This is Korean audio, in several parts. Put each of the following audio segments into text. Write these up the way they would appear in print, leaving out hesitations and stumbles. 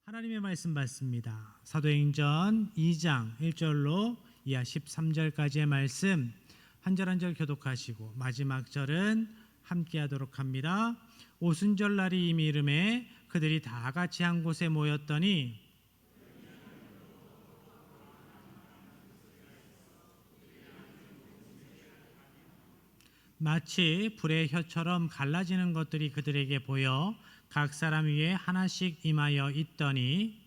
하나님의 말씀 받습니다. 사도행전 2장 1절로 이하 13절까지의 말씀 한 절 한 절 교독하시고 마지막 절은 함께 하도록 합니다. 오순절 날이 이미 이르매 그들이 다 같이 한 곳에 모였더니 마치 불의 혀처럼 갈라지는 것들이 그들에게 보여 각 사람 위에 하나씩 임하여 있더니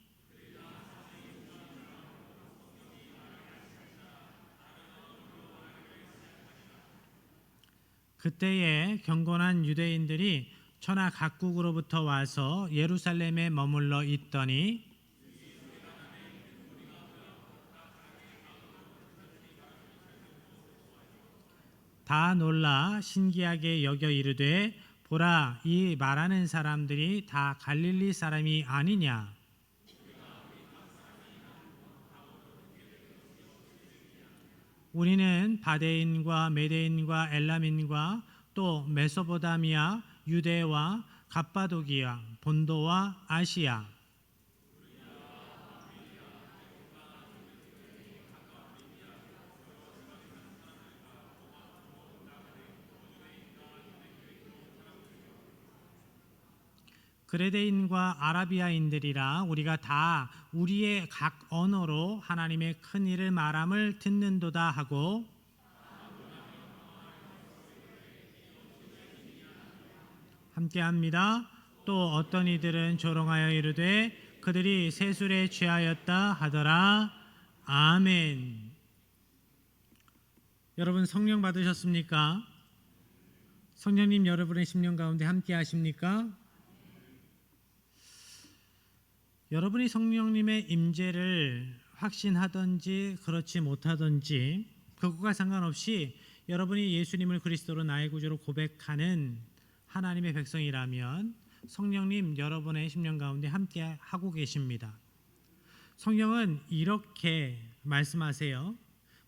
그때에 경건한 유대인들이 천하 각국으로부터 와서 예루살렘에 머물러 있더니 다 놀라 신기하게 여겨 이르되 보라, 이 말하는 사람들이 다 갈릴리 사람이 아니냐. 우리는 바데인과 메데인과 엘람인과 또 메소포타미아, 유대와 갑바도기아, 본도와 아시아 그레데인과 아라비아인들이라 우리가 다 우리의 각 언어로 하나님의 큰 일을 말함을 듣는도다 하고 함께합니다. 또 어떤 이들은 조롱하여 이르되 그들이 세술에 취하였다 하더라. 아멘. 여러분 성령 받으셨습니까? 성령님 여러분의 심령 가운데 함께 하십니까? 여러분이 성령님의 임재를 확신하든지 그렇지 못하든지 그것과 상관없이 여러분이 예수님을 그리스도로 나의 구주로 고백하는 하나님의 백성이라면 성령님 여러분의 심령 가운데 함께 하고 계십니다. 성령은 이렇게 말씀하세요.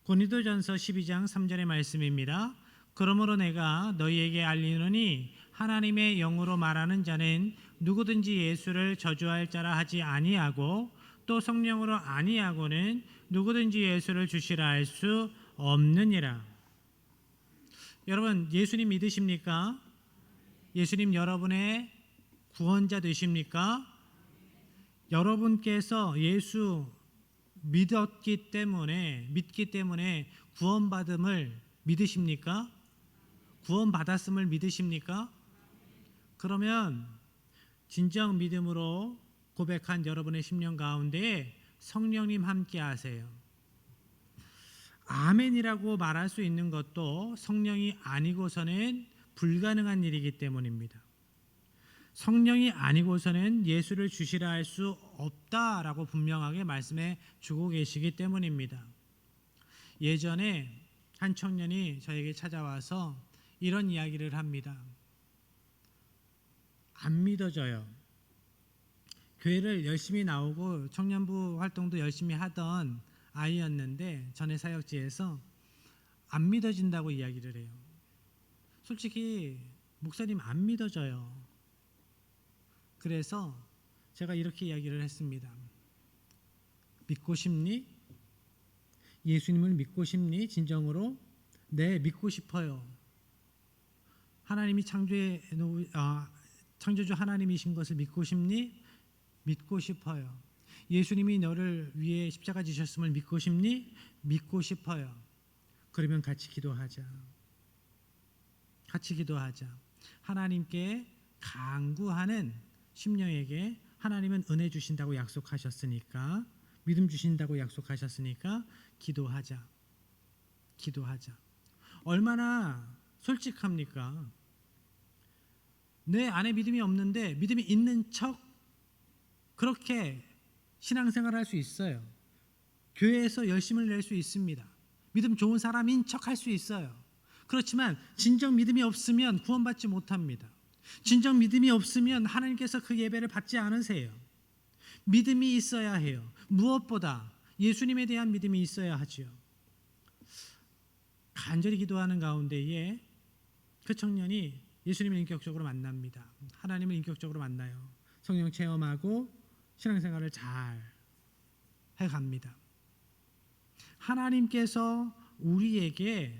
고린도전서 12장 3절의 말씀입니다. 그러므로 내가 너희에게 알리노니 하나님의 영으로 말하는 자는 누구든지 예수를 저주할 자라 하지 아니하고 또 성령으로 아니하고는 누구든지 예수를 주시라 할 수 없느니라. 여러분 예수님 믿으십니까? 예수님 여러분의 구원자 되십니까? 여러분께서 예수 믿기 때문에 구원받음을 믿으십니까? 구원받았음을 믿으십니까? 그러면 진정 믿음으로 고백한 여러분의 심령 가운데 성령님 함께 하세요. 아멘이라고 말할 수 있는 것도 성령이 아니고서는 불가능한 일이기 때문입니다. 성령이 아니고서는 예수를 주시라 할 수 없다라고 분명하게 말씀해 주고 계시기 때문입니다. 예전에 한 청년이 저에게 찾아와서 이런 이야기를 합니다. 안 믿어져요. 교회를 열심히 나오고 청년부 활동도 열심히 하던 아이였는데 전에 사역지에서 안 믿어진다고 이야기를 해요. 솔직히 목사님 안 믿어져요. 그래서 제가 이렇게 이야기를 했습니다. 믿고 싶니? 예수님을 믿고 싶니? 진정으로? 네, 믿고 싶어요. 하나님이 창조주 하나님이신 것을 믿고 싶니? 믿고 싶어요. 예수님이 너를 위해 십자가 지셨음을 믿고 싶니? 믿고 싶어요. 그러면 같이 기도하자. 같이 기도하자. 하나님께 간구하는 심령에게 하나님은 은혜 주신다고 약속하셨으니까, 믿음 주신다고 약속하셨으니까 기도하자. 기도하자. 얼마나 솔직합니까? 내 안에 믿음이 없는데 믿음이 있는 척 그렇게 신앙생활을 할 수 있어요. 교회에서 열심을 낼 수 있습니다. 믿음 좋은 사람인 척 할 수 있어요. 그렇지만 진정 믿음이 없으면 구원받지 못합니다. 진정 믿음이 없으면 하나님께서 그 예배를 받지 않으세요. 믿음이 있어야 해요. 무엇보다 예수님에 대한 믿음이 있어야 하지요. 간절히 기도하는 가운데에 그 청년이 예수님을 인격적으로 만납니다. 하나님을 인격적으로 만나요. 성령 체험하고 신앙생활을 잘 해갑니다. 하나님께서 우리에게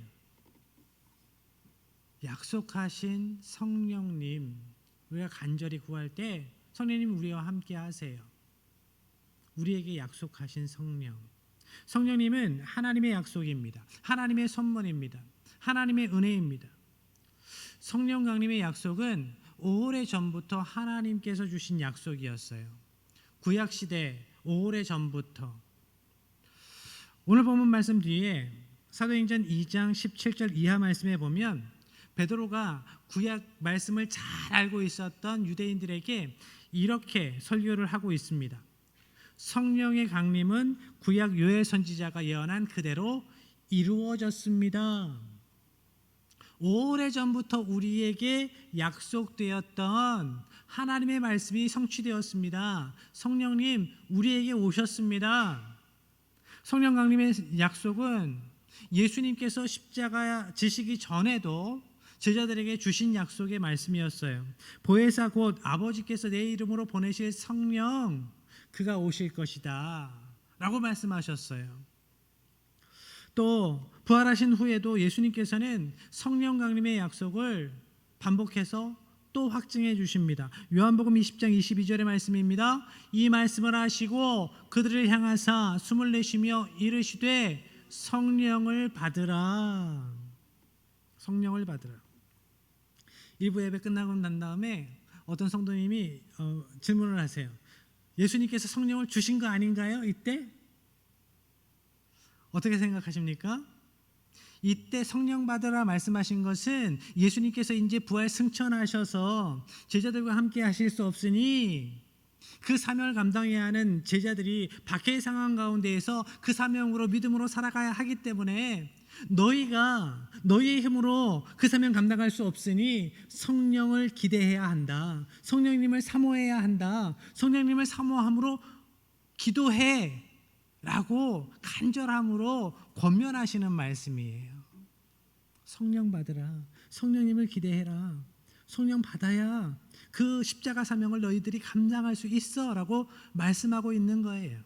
약속하신 성령님, 우리가 간절히 구할 때 성령님 우리와 함께 하세요. 우리에게 약속하신 성령님은 하나님의 약속입니다. 하나님의 선물입니다. 하나님의 은혜입니다. 성령 강림의 약속은 오래전부터 하나님께서 주신 약속이었어요. 구약시대 오래전부터. 오늘 본문 말씀 뒤에 사도행전 2장 17절 이하 말씀에 보면 베드로가 구약 말씀을 잘 알고 있었던 유대인들에게 이렇게 설교를 하고 있습니다. 성령의 강림은 구약 요엘 선지자가 예언한 그대로 이루어졌습니다. 오래전부터 우리에게 약속되었던 하나님의 말씀이 성취되었습니다. 성령님 우리에게 오셨습니다. 성령 강림의 약속은 예수님께서 십자가 지시기 전에도 제자들에게 주신 약속의 말씀이었어요. 보혜사 곧 아버지께서 내 이름으로 보내실 성령 그가 오실 것이다 라고 말씀하셨어요. 또 부활하신 후에도 예수님께서는 성령 강림의 약속을 반복해서 또 확증해 주십니다. 요한복음 20장 22절의 말씀입니다. 이 말씀을 하시고 그들을 향하사 숨을 내쉬며 이르시되 성령을 받으라. 성령을 받으라. 일부 예배 끝나고 난 다음에 어떤 성도님이 질문을 하세요. 예수님께서 성령을 주신 거 아닌가요? 이때? 어떻게 생각하십니까? 이때 성령 받으라 말씀하신 것은 예수님께서 이제 부활 승천하셔서 제자들과 함께 하실 수 없으니 그 사명을 감당해야 하는 제자들이 박해의 상황 가운데에서 그 사명으로 믿음으로 살아가야 하기 때문에 너희가 너희의 힘으로 그 사명 감당할 수 없으니 성령을 기대해야 한다. 성령님을 사모해야 한다. 성령님을 사모함으로 기도해 라고 간절함으로 권면하시는 말씀이에요. 성령 받으라. 성령님을 기대해라. 성령 받아야 그 십자가 사명을 너희들이 감당할 수 있어 라고 말씀하고 있는 거예요.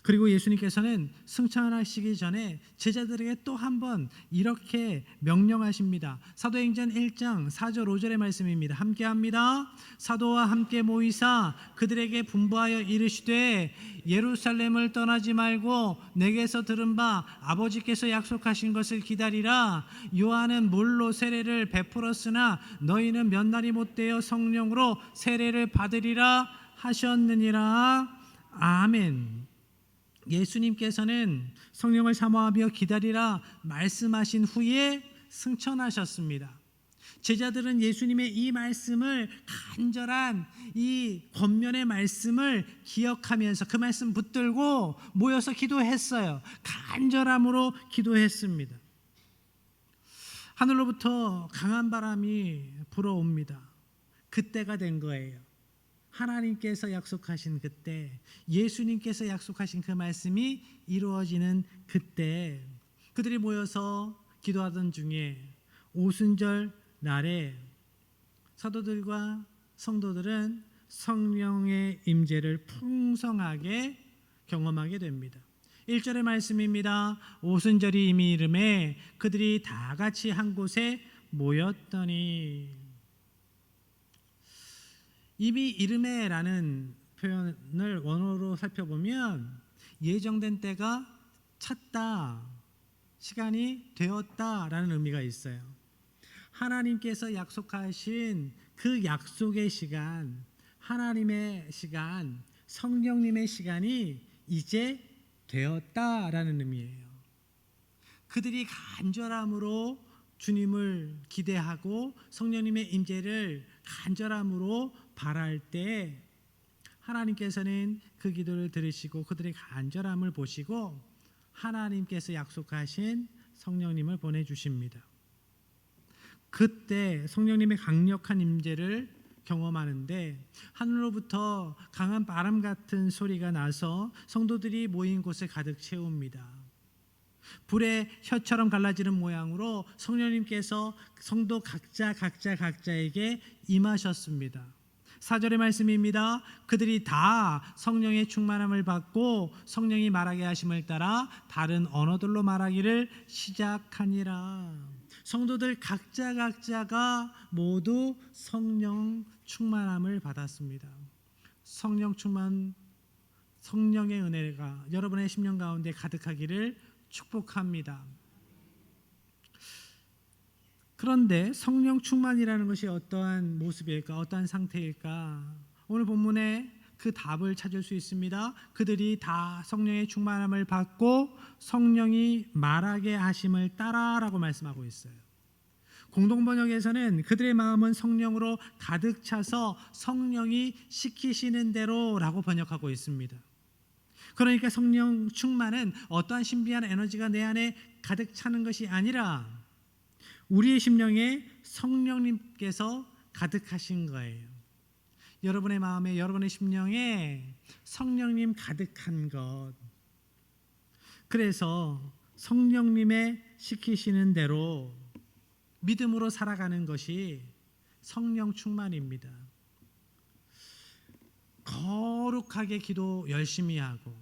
그리고 예수님께서는 승천하시기 전에 제자들에게 또 한 번 이렇게 명령하십니다. 사도행전 1장 4절 5절의 말씀입니다. 함께합니다. 사도와 함께 모이사 그들에게 분부하여 이르시되 예루살렘을 떠나지 말고 내게서 들은 바 아버지께서 약속하신 것을 기다리라. 요한은 물로 세례를 베풀었으나 너희는 몇 날이 못되어 성령으로 세례를 받으리라 하셨느니라. 아멘. 예수님께서는 성령을 사모하며 기다리라 말씀하신 후에 승천하셨습니다. 제자들은 예수님의 이 말씀을 간절한 이 권면의 말씀을 기억하면서 그 말씀 붙들고 모여서 기도했어요. 간절함으로 기도했습니다. 하늘로부터 강한 바람이 불어옵니다. 그때가 된 거예요. 하나님께서 약속하신 그때, 예수님께서 약속하신 그 말씀이 이루어지는 그때, 그들이 모여서 기도하던 중에 오순절 날에 사도들과 성도들은 성령의 임재를 풍성하게 경험하게 됩니다. 1절의 말씀입니다. 오순절이 이미 이름에 그들이 다 같이 한 곳에 모였더니. 이미 이름에라는 표현을 원어로 살펴보면 예정된 때가 찼다, 시간이 되었다라는 의미가 있어요. 하나님께서 약속하신 그 약속의 시간, 하나님의 시간, 성령님의 시간이 이제 되었다라는 의미예요. 그들이 간절함으로 주님을 기대하고 성령님의 임재를 간절함으로 바랄 때 하나님께서는 그 기도를 들으시고 그들의 간절함을 보시고 하나님께서 약속하신 성령님을 보내주십니다. 그때 성령님의 강력한 임재를 경험하는데 하늘로부터 강한 바람 같은 소리가 나서 성도들이 모인 곳을 가득 채웁니다. 불의 혀처럼 갈라지는 모양으로 성령님께서 성도 각자에게 임하셨습니다. 4절의 말씀입니다. 그들이 다 성령의 충만함을 받고 성령이 말하게 하심을 따라 다른 언어들로 말하기를 시작하니라. 성도들 각자가 모두 성령 충만함을 받았습니다. 성령 충만, 성령의 은혜가 여러분의 심령 가운데 가득하기를 축복합니다. 그런데 성령 충만이라는 것이 어떠한 모습일까? 어떠한 상태일까? 오늘 본문에 그 답을 찾을 수 있습니다. 그들이 다 성령의 충만함을 받고 성령이 말하게 하심을 따라라고 말씀하고 있어요. 공동번역에서는 그들의 마음은 성령으로 가득 차서 성령이 시키시는 대로라고 번역하고 있습니다. 그러니까 성령 충만은 어떠한 신비한 에너지가 내 안에 가득 차는 것이 아니라 우리의 심령에 성령님께서 가득하신 거예요. 여러분의 마음에, 여러분의 심령에 성령님 가득한 것. 그래서 성령님의 시키시는 대로 믿음으로 살아가는 것이 성령 충만입니다. 거룩하게 기도 열심히 하고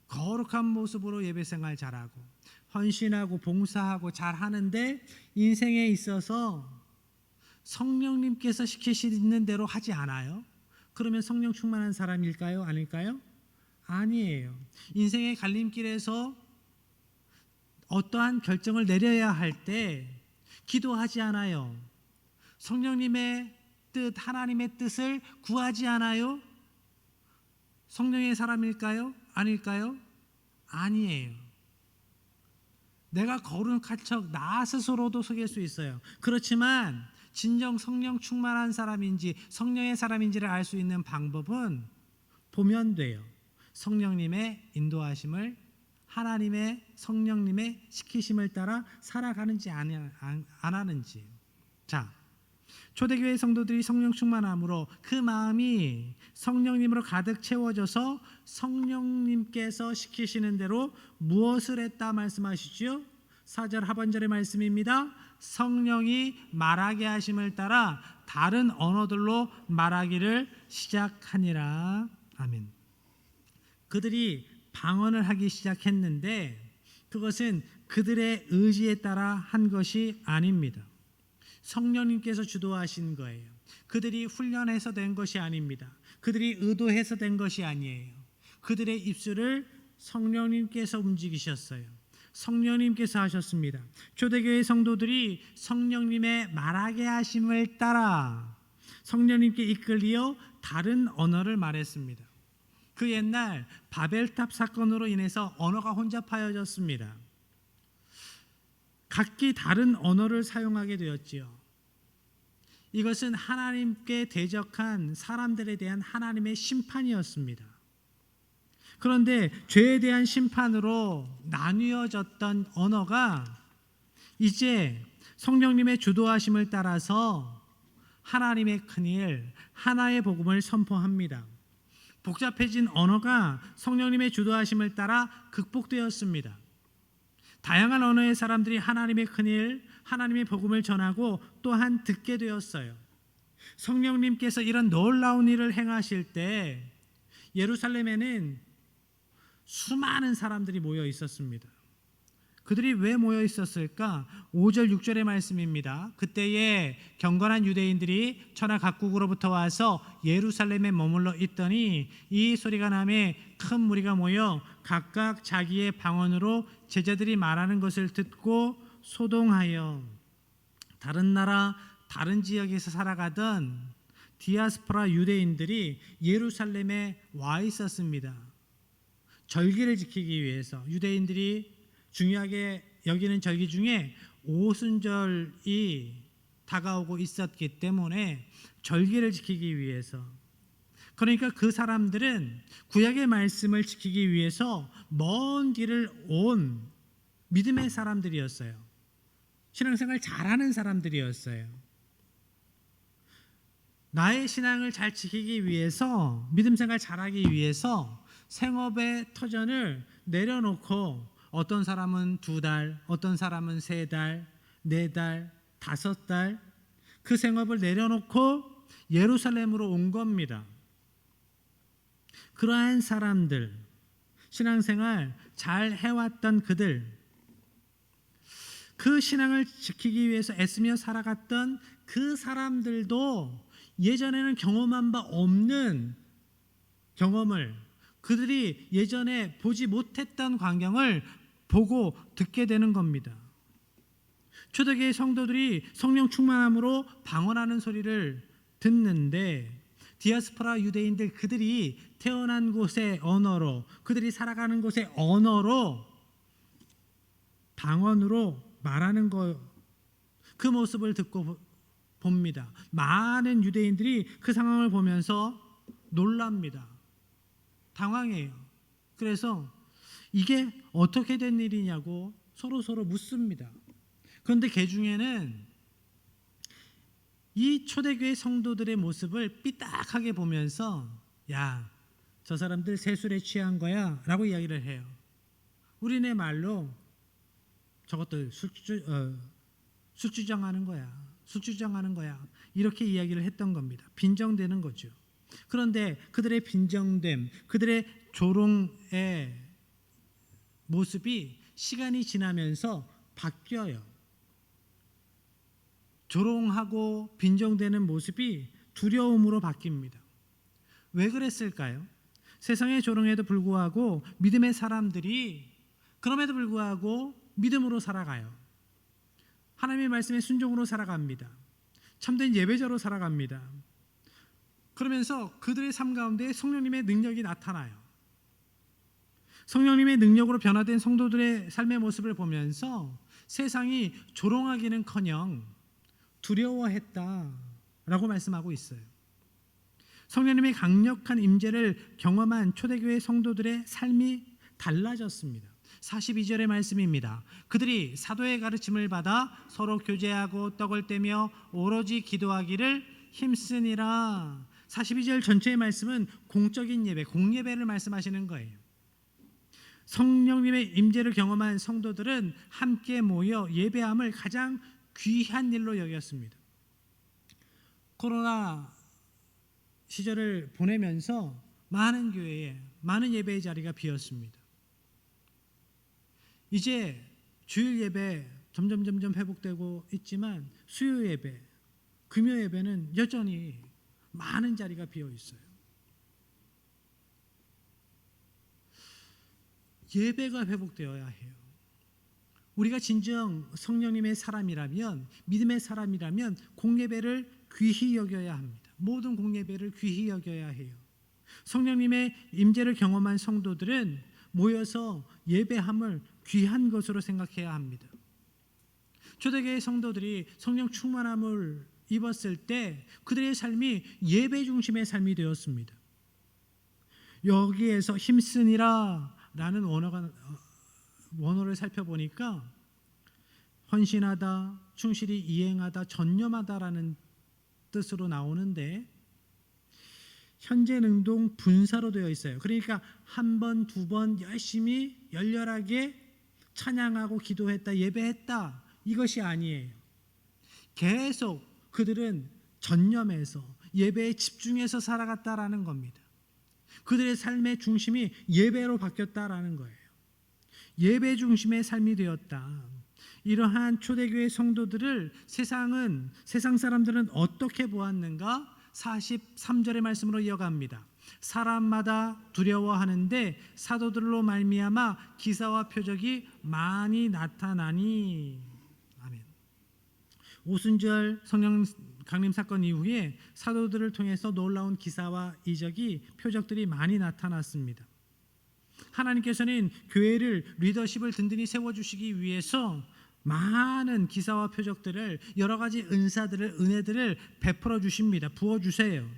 거룩한 모습으로 예배생활 잘하고 헌신하고 봉사하고 잘하는데 인생에 있어서 성령님께서 시키시는 대로 하지 않아요? 그러면 성령 충만한 사람일까요? 아닐까요? 아니에요. 인생의 갈림길에서 어떠한 결정을 내려야 할 때 기도하지 않아요. 성령님의 뜻, 하나님의 뜻을 구하지 않아요? 성령의 사람일까요? 아닐까요? 아니에요. 내가 거룩한 척 나 스스로도 속일 수 있어요. 그렇지만 진정 성령 충만한 사람인지 성령의 사람인지를 알 수 있는 방법은 보면 돼요. 성령님의 인도하심을, 하나님의 성령님의 시키심을 따라 살아가는지 안 하는지. 자, 초대교회 성도들이 성령 충만함으로 그 마음이 성령님으로 가득 채워져서 성령님께서 시키시는 대로 무엇을 했다 말씀하시죠? 4절 하반절의 말씀입니다. 성령이 말하게 하심을 따라 다른 언어들로 말하기를 시작하니라. 아멘. 그들이 방언을 하기 시작했는데 그것은 그들의 의지에 따라 한 것이 아닙니다. 성령님께서 주도하신 거예요. 그들이 훈련해서 된 것이 아닙니다. 그들이 의도해서 된 것이 아니에요. 그들의 입술을 성령님께서 움직이셨어요. 성령님께서 하셨습니다. 초대교회 성도들이 성령님의 말하게 하심을 따라 성령님께 이끌리어 다른 언어를 말했습니다. 그 옛날 바벨탑 사건으로 인해서 언어가 혼잡하여졌습니다. 각기 다른 언어를 사용하게 되었지요. 이것은 하나님께 대적한 사람들에 대한 하나님의 심판이었습니다. 그런데 죄에 대한 심판으로 나뉘어졌던 언어가 이제 성령님의 주도하심을 따라서 하나님의 큰일, 하나의 복음을 선포합니다. 복잡해진 언어가 성령님의 주도하심을 따라 극복되었습니다. 다양한 언어의 사람들이 하나님의 큰일, 하나님의 복음을 전하고 또한 듣게 되었어요. 성령님께서 이런 놀라운 일을 행하실 때 예루살렘에는 수많은 사람들이 모여 있었습니다. 그들이 왜 모여 있었을까? 5절 6절의 말씀입니다. 그때에 경건한 유대인들이 천하 각국으로부터 와서 예루살렘에 머물러 있더니 이 소리가 나매 큰 무리가 모여 각각 자기의 방언으로 제자들이 말하는 것을 듣고 소동하여 다른 나라 다른 지역에서 살아가던 디아스포라 유대인들이 예루살렘에 와 있었습니다. 절기를 지키기 위해서 유대인들이 중요하게 여기는 절기 중에 오순절이 다가오고 있었기 때문에 절기를 지키기 위해서, 그러니까 그 사람들은 구약의 말씀을 지키기 위해서 먼 길을 온 믿음의 사람들이었어요. 신앙생활 잘하는 사람들이었어요. 나의 신앙을 잘 지키기 위해서, 믿음생활 잘하기 위해서 생업의 터전을 내려놓고 어떤 사람은 2달, 어떤 사람은 3달, 4달, 5달 그 생업을 내려놓고 예루살렘으로 온 겁니다. 그러한 사람들, 신앙생활 잘 해왔던 그들, 그 신앙을 지키기 위해서 애쓰며 살아갔던 그 사람들도 예전에는 경험한 바 없는 경험을, 그들이 예전에 보지 못했던 광경을 보고 듣게 되는 겁니다. 초대교회 성도들이 성령 충만함으로 방언하는 소리를 듣는데, 디아스포라 유대인들, 그들이 태어난 곳의 언어로, 그들이 살아가는 곳의 언어로, 방언으로 말하는 그 모습을 듣고 봅니다. 많은 유대인들이 그 상황을 보면서 놀랍니다. 당황해요. 그래서 이게 어떻게 된 일이냐고 서로 묻습니다. 그런데 그 중에는 이 초대교회 성도들의 모습을 삐딱하게 보면서, 야, 저 사람들 세술에 취한 거야 라고 이야기를 해요. 우리네 말로 저것들 술주정하는 거야, 이렇게 이야기를 했던 겁니다. 빈정대는 거죠. 그런데 그들의 빈정됨, 그들의 조롱의 모습이 시간이 지나면서 바뀌어요. 조롱하고 빈정대는 모습이 두려움으로 바뀝니다. 왜 그랬을까요? 세상의 조롱에도 불구하고 믿음의 사람들이 그럼에도 불구하고 믿음으로 살아가요. 하나님의 말씀에 순종으로 살아갑니다. 참된 예배자로 살아갑니다. 그러면서 그들의 삶 가운데 성령님의 능력이 나타나요. 성령님의 능력으로 변화된 성도들의 삶의 모습을 보면서 세상이 조롱하기는커녕 두려워했다라고 말씀하고 있어요. 성령님의 강력한 임재를 경험한 초대교회 성도들의 삶이 달라졌습니다. 42절의 말씀입니다. 그들이 사도의 가르침을 받아 서로 교제하고 떡을 떼며 오로지 기도하기를 힘쓰니라. 42절 전체의 말씀은 공적인 예배, 공예배를 말씀하시는 거예요. 성령님의 임재를 경험한 성도들은 함께 모여 예배함을 가장 귀한 일로 여겼습니다. 코로나 시절을 보내면서 많은 교회에 많은 예배의 자리가 비었습니다. 이제 주일 예배 점점 회복되고 있지만 수요 예배, 금요 예배는 여전히 많은 자리가 비어 있어요. 예배가 회복되어야 해요. 우리가 진정 성령님의 사람이라면, 믿음의 사람이라면 공예배를 귀히 여겨야 합니다. 모든 공예배를 귀히 여겨야 해요. 성령님의 임재를 경험한 성도들은 모여서 예배함을 귀한 것으로 생각해야 합니다. 초대교회 성도들이 성령 충만함을 입었을 때 그들의 삶이 예배 중심의 삶이 되었습니다. 여기에서 힘쓰니라 라는 원어를 살펴보니까 헌신하다, 충실히 이행하다, 전념하다라는 뜻으로 나오는데 현재 능동 분사로 되어 있어요. 그러니까 한 번, 두 번 열심히 열렬하게 찬양하고 기도했다, 예배했다, 이것이 아니에요. 계속 그들은 전념해서 예배에 집중해서 살아갔다라는 겁니다. 그들의 삶의 중심이 예배로 바뀌었다라는 거예요. 예배 중심의 삶이 되었다. 이러한 초대교회 성도들을 세상 사람들은 어떻게 보았는가? 43절의 말씀으로 이어갑니다. 사람마다 두려워하는데 사도들로 말미암아 기사와 표적이 많이 나타나니. 아멘. 오순절 성령 강림 사건 이후에 사도들을 통해서 놀라운 기사와 이적이, 표적들이 많이 나타났습니다. 하나님께서는 교회를, 리더십을 든든히 세워주시기 위해서 많은 기사와 표적들을, 여러 가지 은사들을, 은혜들을 베풀어 주십니다. 부어주세요.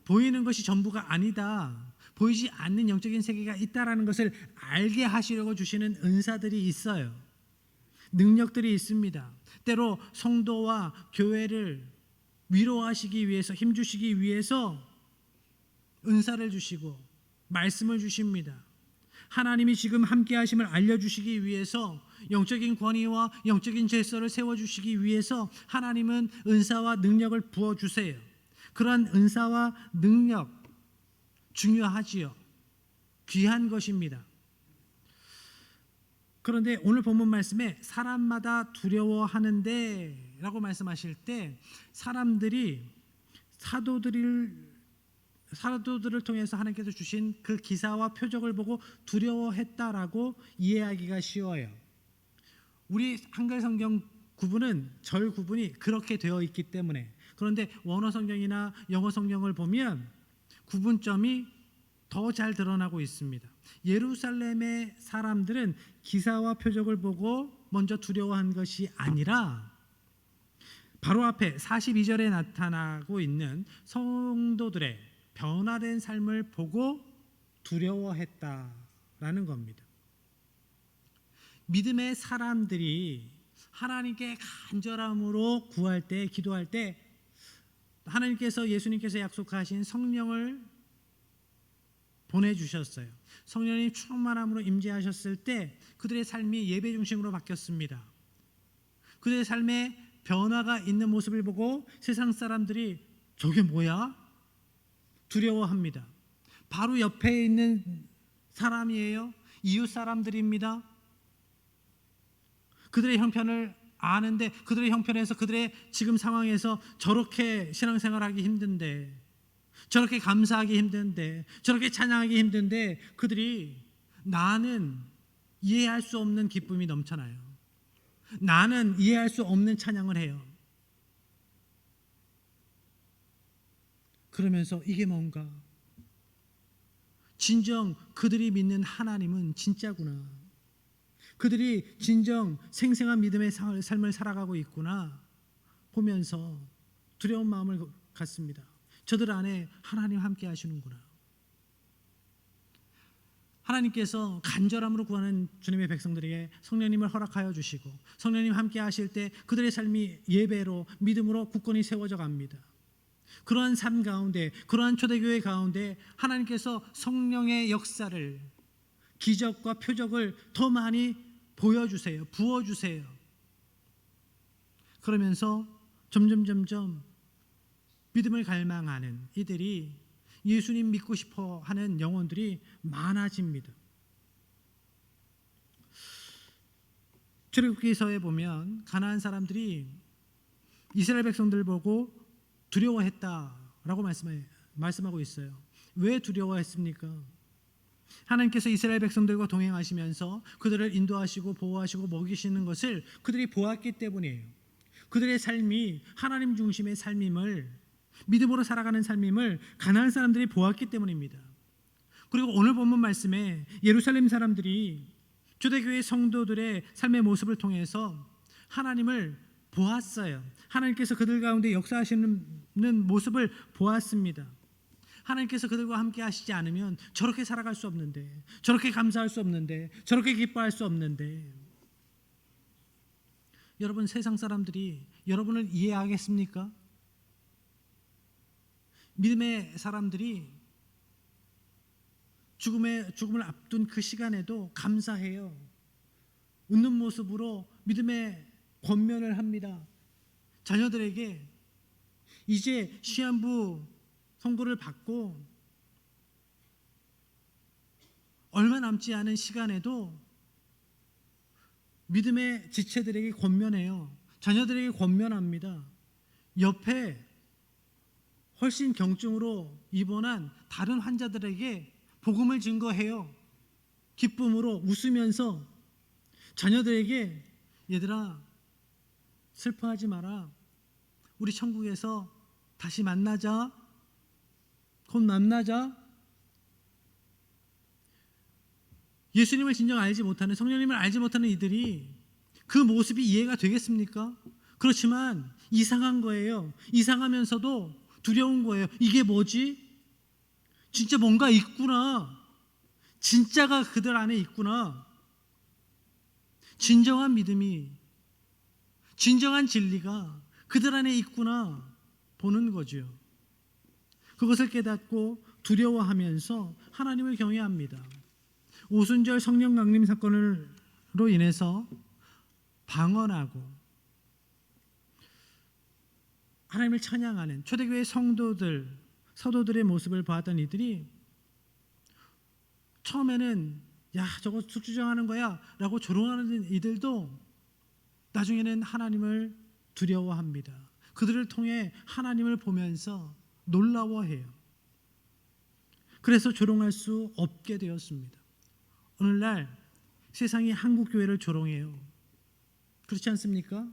보이는 것이 전부가 아니다, 보이지 않는 영적인 세계가 있다라는 것을 알게 하시려고 주시는 은사들이 있어요. 능력들이 있습니다. 때로 성도와 교회를 위로하시기 위해서, 힘주시기 위해서 은사를 주시고 말씀을 주십니다. 하나님이 지금 함께 하심을 알려주시기 위해서, 영적인 권위와 영적인 질서를 세워주시기 위해서 하나님은 은사와 능력을 부어주세요. 그러한 은사와 능력 중요하지요. 귀한 것입니다. 그런데 오늘 본문 말씀에 사람마다 두려워하는데 라고 말씀하실 때 사람들이 사도들을 통해서 하나님께서 주신 그 기사와 표적을 보고 두려워했다라고 이해하기가 쉬워요. 우리 한글 성경 구분은 절 구분이 그렇게 되어 있기 때문에. 그런데 원어 성경이나 영어 성경을 보면 구분점이 더 잘 드러나고 있습니다. 예루살렘의 사람들은 기사와 표적을 보고 먼저 두려워한 것이 아니라 바로 앞에 42절에 나타나고 있는 성도들의 변화된 삶을 보고 두려워했다라는 겁니다. 믿음의 사람들이 하나님께 간절함으로 구할 때, 기도할 때 하나님께서, 예수님께서 약속하신 성령을 보내주셨어요. 성령님 충만함으로 임재하셨을 때 그들의 삶이 예배 중심으로 바뀌었습니다. 그들의 삶에 변화가 있는 모습을 보고 세상 사람들이 저게 뭐야? 두려워합니다. 바로 옆에 있는 사람이에요. 이웃 사람들입니다. 그들의 형편을 아는데 그들의 형편에서, 그들의 지금 상황에서 저렇게 신앙생활하기 힘든데, 저렇게 감사하기 힘든데, 저렇게 찬양하기 힘든데 그들이 나는 이해할 수 없는 기쁨이 넘쳐나요. 나는 이해할 수 없는 찬양을 해요. 그러면서 이게 뭔가, 진정 그들이 믿는 하나님은 진짜구나, 그들이 진정 생생한 믿음의 삶을 살아가고 있구나 보면서 두려운 마음을 갖습니다. 저들 안에 하나님 함께 하시는구나. 하나님께서 간절함으로 구하는 주님의 백성들에게 성령님을 허락하여 주시고 성령님 함께 하실 때 그들의 삶이 예배로, 믿음으로 굳건히 세워져 갑니다. 그러한 삶 가운데, 그러한 초대교회 가운데 하나님께서 성령의 역사를, 기적과 표적을 더 많이 보여주세요. 부어주세요. 그러면서 점점 믿음을 갈망하는 이들이, 예수님 믿고 싶어 하는 영혼들이 많아집니다. 출애굽기서에 보면 가나안 사람들이 이스라엘 백성들 보고 두려워했다라고 말씀하고 있어요. 왜 두려워했습니까? 하나님께서 이스라엘 백성들과 동행하시면서 그들을 인도하시고 보호하시고 먹이시는 것을 그들이 보았기 때문이에요. 그들의 삶이 하나님 중심의 삶임을, 믿음으로 살아가는 삶임을 가나안 사람들이 보았기 때문입니다. 그리고 오늘 본문 말씀에 예루살렘 사람들이 초대교회 성도들의 삶의 모습을 통해서 하나님을 보았어요. 하나님께서 그들 가운데 역사하시는 모습을 보았습니다. 하나님께서 그들과 함께 하시지 않으면 저렇게 살아갈 수 없는데, 저렇게 감사할 수 없는데, 저렇게 기뻐할 수 없는데. 여러분, 세상 사람들이 여러분을 이해하겠습니까? 믿음의 사람들이 죽음을 앞둔 그 시간에도 감사해요. 웃는 모습으로 믿음의 권면을 합니다. 자녀들에게 이제 시한부 선고를 받고 얼마 남지 않은 시간에도 믿음의 지체들에게 권면해요. 자녀들에게 권면합니다. 옆에 훨씬 경증으로 입원한 다른 환자들에게 복음을 증거해요. 기쁨으로 웃으면서 자녀들에게, 얘들아 슬퍼하지 마라, 우리 천국에서 다시 만나자, 곧 만나자. 예수님을 진정 알지 못하는, 성령님을 알지 못하는 이들이 그 모습이 이해가 되겠습니까? 그렇지만 이상한 거예요. 이상하면서도 두려운 거예요. 이게 뭐지? 진짜 뭔가 있구나. 진짜가 그들 안에 있구나. 진정한 믿음이, 진정한 진리가 그들 안에 있구나 보는 거죠. 그것을 깨닫고 두려워하면서 하나님을 경외합니다. 오순절 성령 강림 사건으로 인해서 방언하고 하나님을 찬양하는 초대교회 사도들의 모습을 보았던 이들이 처음에는 야 저거 숙주정하는 거야 라고 조롱하는 이들도 나중에는 하나님을 두려워합니다. 그들을 통해 하나님을 보면서 놀라워해요. 그래서 조롱할 수 없게 되었습니다. 오늘날 세상이 한국교회를 조롱해요. 그렇지 않습니까?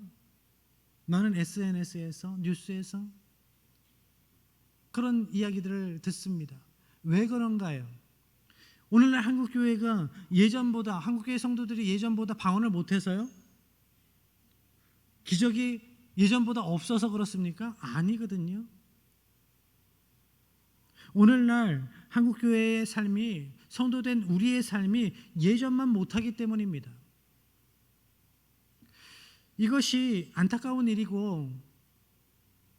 많은 SNS에서 뉴스에서 그런 이야기들을 듣습니다. 왜 그런가요? 오늘날 한국교회가 한국교회 성도들이 예전보다 방언을 못해서요? 기적이 예전보다 없어서 그렇습니까? 아니거든요. 오늘날 한국교회의 삶이, 성도된 우리의 삶이 예전만 못하기 때문입니다. 이것이 안타까운 일이고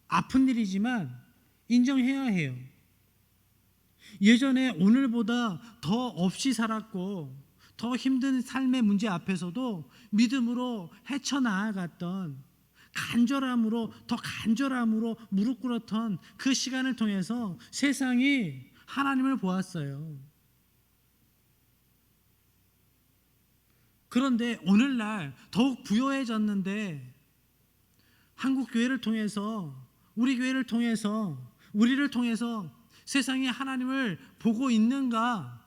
아픈 일이지만 인정해야 해요. 예전에 오늘보다 더 없이 살았고 더 힘든 삶의 문제 앞에서도 믿음으로 헤쳐나아갔던 더 간절함으로 무릎 꿇었던 그 시간을 통해서 세상이 하나님을 보았어요. 그런데 오늘날 더욱 부요해졌는데 한국 교회를 통해서 우리를 통해서 세상이 하나님을 보고 있는가?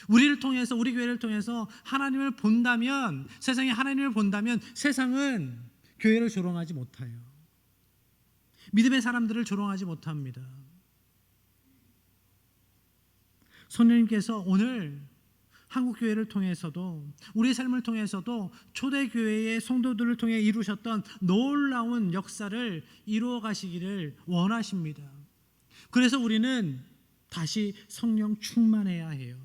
우리 교회를 통해서 하나님을 본다면, 세상이 하나님을 본다면 세상은 교회를 조롱하지 못해요. 믿음의 사람들을 조롱하지 못합니다. 성령님께서 오늘 한국교회를 통해서도 우리의 삶을 통해서도 초대교회의 성도들을 통해 이루셨던 놀라운 역사를 이루어 가시기를 원하십니다. 그래서 우리는 다시 성령 충만해야 해요.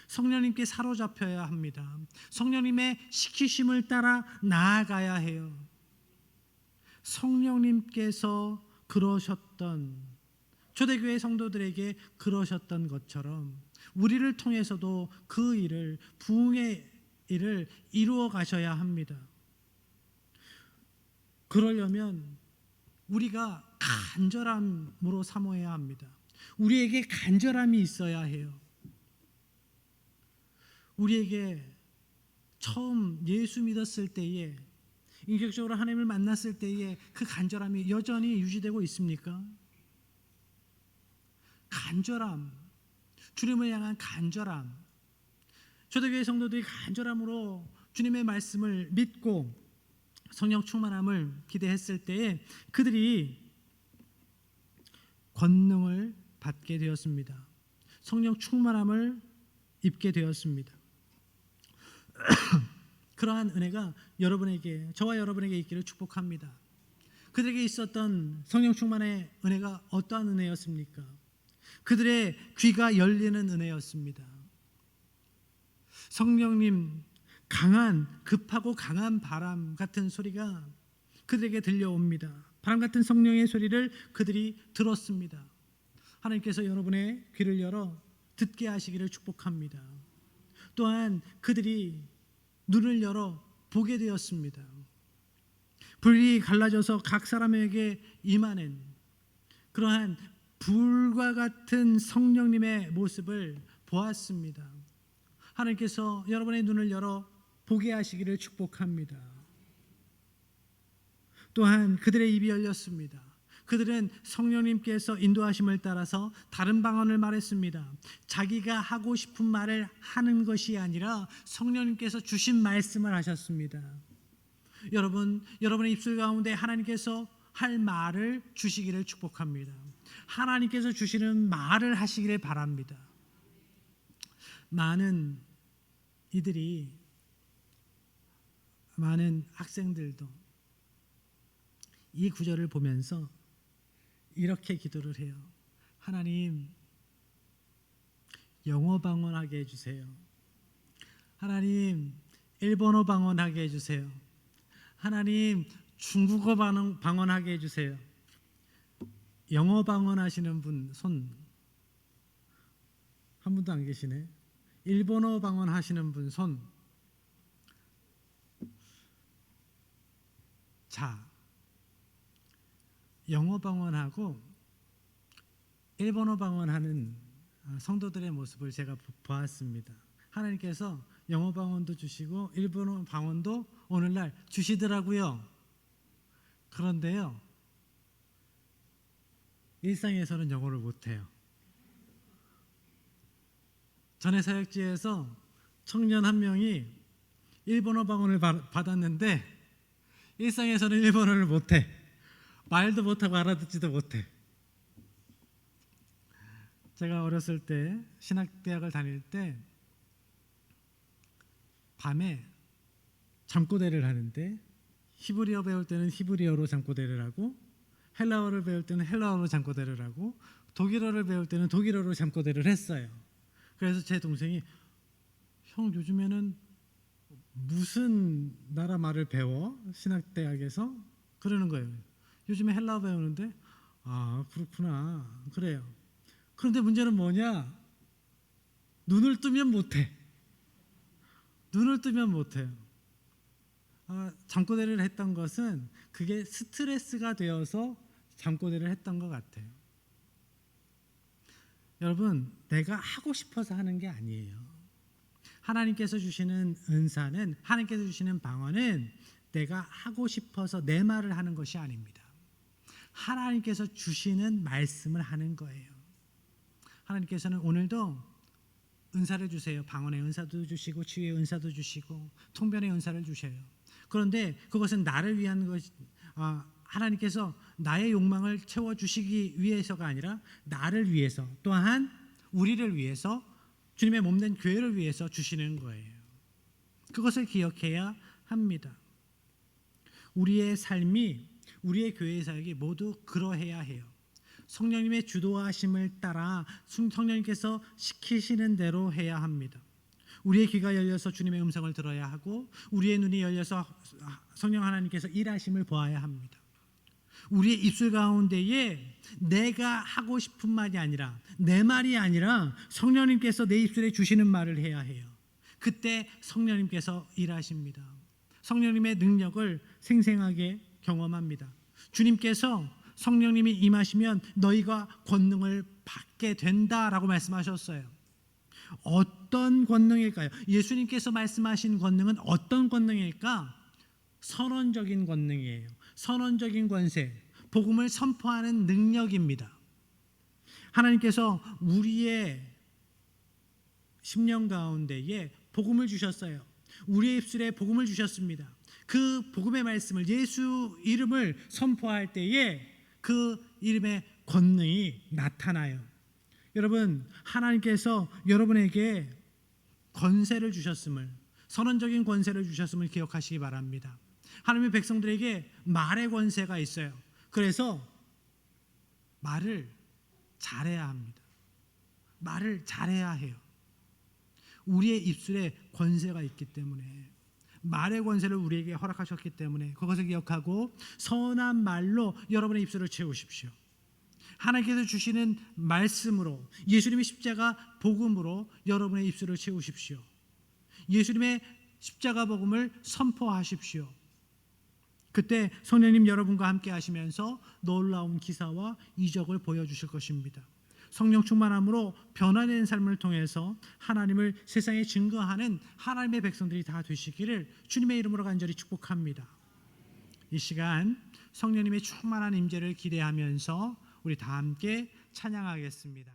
성령님께 사로잡혀야 합니다. 성령님의 시키심을 따라 나아가야 해요. 성령님께서 그러셨던, 초대교회 성도들에게 그러셨던 것처럼 우리를 통해서도 그 일을, 부흥의 일을 이루어 가셔야 합니다. 그러려면 우리가 간절함으로 사모해야 합니다. 우리에게 간절함이 있어야 해요. 우리에게 처음 예수 믿었을 때에, 인격적으로 하나님을 만났을 때에 그 간절함이 여전히 유지되고 있습니까? 간절함, 주님을 향한 간절함, 초대교회 성도들이 간절함으로 주님의 말씀을 믿고 성령 충만함을 기대했을 때에 그들이 권능을 받게 되었습니다. 성령 충만함을 입게 되었습니다. 그러한 은혜가 저와 여러분에게 있기를 축복합니다. 그들에게 있었던 성령 충만의 은혜가 어떠한 은혜였습니까? 그들의 귀가 열리는 은혜였습니다. 성령님, 급하고 강한 바람 같은 소리가 그들에게 들려옵니다. 바람 같은 성령의 소리를 그들이 들었습니다. 하나님께서 여러분의 귀를 열어 듣게 하시기를 축복합니다. 또한 그들이 눈을 열어 보게 되었습니다. 불이 갈라져서 각 사람에게 임하는 그러한 불과 같은 성령님의 모습을 보았습니다. 하나님께서 여러분의 눈을 열어 보게 하시기를 축복합니다. 또한 그들의 입이 열렸습니다. 그들은 성령님께서 인도하심을 따라서 다른 방언을 말했습니다. 자기가 하고 싶은 말을 하는 것이 아니라 성령님께서 주신 말씀을 하셨습니다. 여러분의 입술 가운데 하나님께서 할 말을 주시기를 축복합니다. 하나님께서 주시는 말을 하시기를 바랍니다. 많은 학생들도 이 구절을 보면서 이렇게 기도를 해요. 하나님, 영어 방언하게 해주세요. 하나님, 일본어 방언하게 해주세요. 하나님, 중국어 방언하게 해주세요. 영어 방언하시는 분 손 한 분도 안 계시네. 일본어 방언하시는 분 손. 자, 영어 방언하고 일본어 방언하는 성도들의 모습을 제가 보았습니다. 하나님께서 영어 방언도 주시고 일본어 방언도 오늘날 주시더라고요. 그런데요, 일상에서는 영어를 못해요. 전에 사역지에서 청년 한 명이 일본어 방언을 받았는데 일상에서는 일본어를 못해. 말도 못하고 알아듣지도 못해. 제가 어렸을 때 신학대학을 다닐 때 밤에 잠꼬대를 하는데 히브리어 배울 때는 히브리어로 잠꼬대를 하고 헬라어를 배울 때는 헬라어로 잠꼬대를 하고 독일어를 배울 때는 독일어로 잠꼬대를 했어요. 그래서 제 동생이 형 요즘에는 무슨 나라 말을 배워? 신학대학에서? 그러는 거예요. 요즘에 헬라어 배우는데 아 그렇구나 그래요. 그런데 문제는 뭐냐? 눈을 뜨면 못해. 눈을 뜨면 못해요. 잠꼬대를 했던 것은 그게 스트레스가 되어서 잠꼬대를 했던 것 같아요. 여러분, 내가 하고 싶어서 하는 게 아니에요. 하나님께서 주시는 은사는, 하나님께서 주시는 방언은 내가 하고 싶어서 내 말을 하는 것이 아닙니다. 하나님께서 주시는 말씀을 하는 거예요. 하나님께서는 오늘도 은사를 주세요. 방언의 은사도 주시고 치유의 은사도 주시고 통변의 은사를 주셔요. 그런데 그것은 나를 위한 것이 하나님께서 나의 욕망을 채워주시기 위해서가 아니라 나를 위해서, 또한 우리를 위해서, 주님의 몸된 교회를 위해서 주시는 거예요. 그것을 기억해야 합니다. 우리의 삶이, 우리의 교회의 사역이 모두 그러해야 해요. 성령님의 주도하심을 따라 성령님께서 시키시는 대로 해야 합니다. 우리의 귀가 열려서 주님의 음성을 들어야 하고 우리의 눈이 열려서 성령 하나님께서 일하심을 보아야 합니다. 우리의 입술 가운데에 내가 하고 싶은 말이 아니라, 내 말이 아니라 성령님께서 내 입술에 주시는 말을 해야 해요. 그때 성령님께서 일하십니다. 성령님의 능력을 생생하게 경험합니다. 주님께서 성령님이 임하시면 너희가 권능을 받게 된다라고 말씀하셨어요. 어떤 권능일까요? 예수님께서 말씀하신 권능은 어떤 권능일까? 선언적인 권능이에요. 선언적인 권세, 복음을 선포하는 능력입니다. 하나님께서 우리의 심령 가운데에 복음을 주셨어요. 우리의 입술에 복음을 주셨습니다. 그 복음의 말씀을, 예수 이름을 선포할 때에 그 이름의 권능이 나타나요. 여러분, 하나님께서 여러분에게 권세를 주셨음을, 선언적인 권세를 주셨음을 기억하시기 바랍니다. 하나님의 백성들에게 말의 권세가 있어요. 그래서 말을 잘해야 합니다. 말을 잘해야 해요. 우리의 입술에 권세가 있기 때문에, 말의 권세를 우리에게 허락하셨기 때문에 그것을 기억하고 선한 말로 여러분의 입술을 채우십시오. 하나님께서 주시는 말씀으로, 예수님의 십자가 복음으로 여러분의 입술을 채우십시오. 예수님의 십자가 복음을 선포하십시오. 그때 성령님 여러분과 함께 하시면서 놀라운 기사와 이적을 보여주실 것입니다. 성령 충만함으로 변화된 삶을 통해서 하나님을 세상에 증거하는 하나님의 백성들이 다 되시기를 주님의 이름으로 간절히 축복합니다. 이 시간 성령님의 충만한 임재를 기대하면서 우리 다 함께 찬양하겠습니다.